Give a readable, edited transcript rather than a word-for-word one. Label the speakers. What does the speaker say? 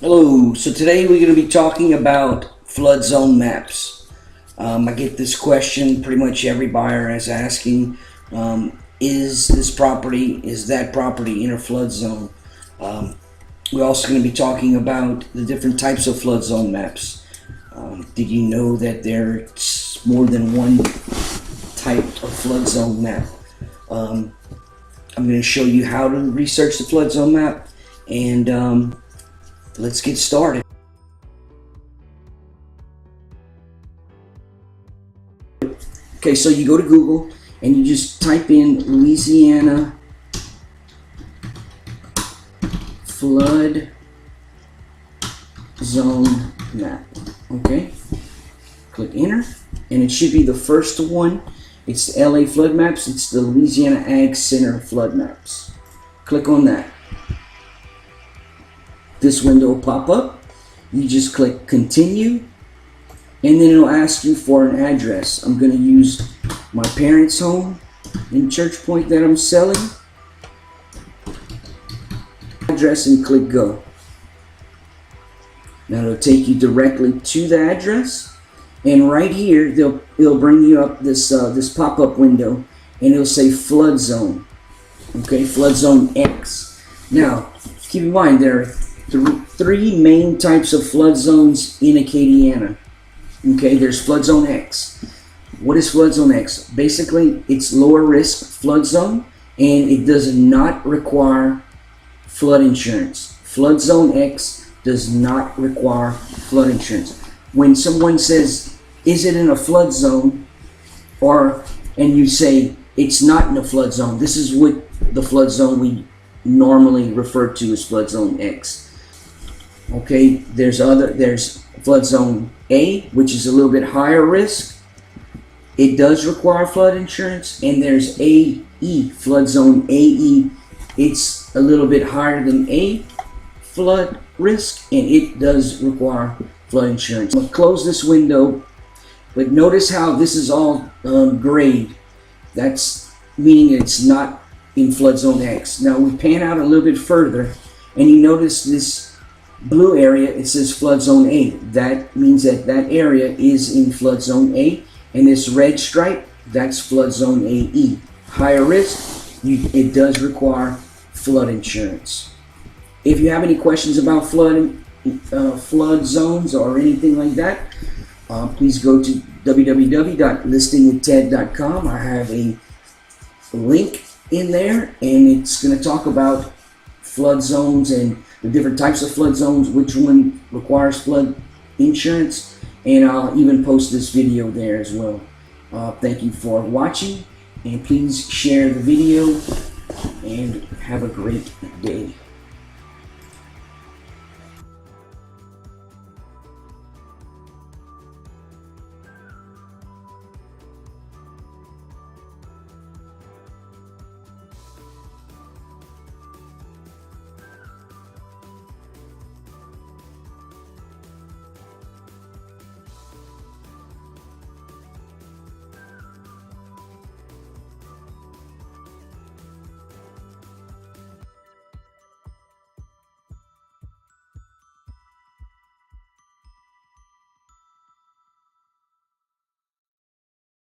Speaker 1: Hello, so today we're going to be talking about flood zone maps. I get this question pretty much every buyer is asking, is that property in a flood zone? We're also going to be talking about the different types of flood zone maps. Did you know that there's more than one type of flood zone map? I'm going to show you how to research the flood zone map, and let's get started. Okay, so you go to Google and you just type in Louisiana Flood Zone Map. Okay, click enter, and it should be the first one. It's the LA Flood Maps. It's the Louisiana Ag Center Flood Maps. Click on that. This window will pop up. You just click continue, and then it'll ask you for an address. I'm going to use my parents' home in Church Point that I'm selling. Address and click go. Now it'll take you directly to the address, and right here it'll bring you up this pop-up window, and it'll say flood zone. Okay, flood zone X. Now keep in mind there are three main types of flood zones in Acadiana. Okay, there's flood zone X. What is flood zone X? Basically, it's lower risk flood zone, and it does not require flood insurance. Flood zone X does not require flood insurance. When someone says, is it in a flood zone? And you say, it's not in a flood zone. This is what the flood zone we normally refer to as flood zone X. Okay, there's flood zone A, which is a little bit higher risk. It does require flood insurance, and there's AE, flood zone AE. It's a little bit higher than A flood risk, and it does require flood insurance. I'm going to close this window, but notice how this is all grayed. That's meaning it's not in flood zone X. Now we pan out a little bit further, and you notice this blue area, it says flood zone A. That means that area is in flood zone A, and this red stripe, that's flood zone AE. Higher risk, it does require flood insurance. If you have any questions about flood zones or anything like that, please go to www.listingwithted.com. I have a link in there, and it's going to talk about flood zones and the different types of flood zones, which one requires flood insurance, and I'll even post this video there as well. Thank you for watching, and please share the video, and have a great day.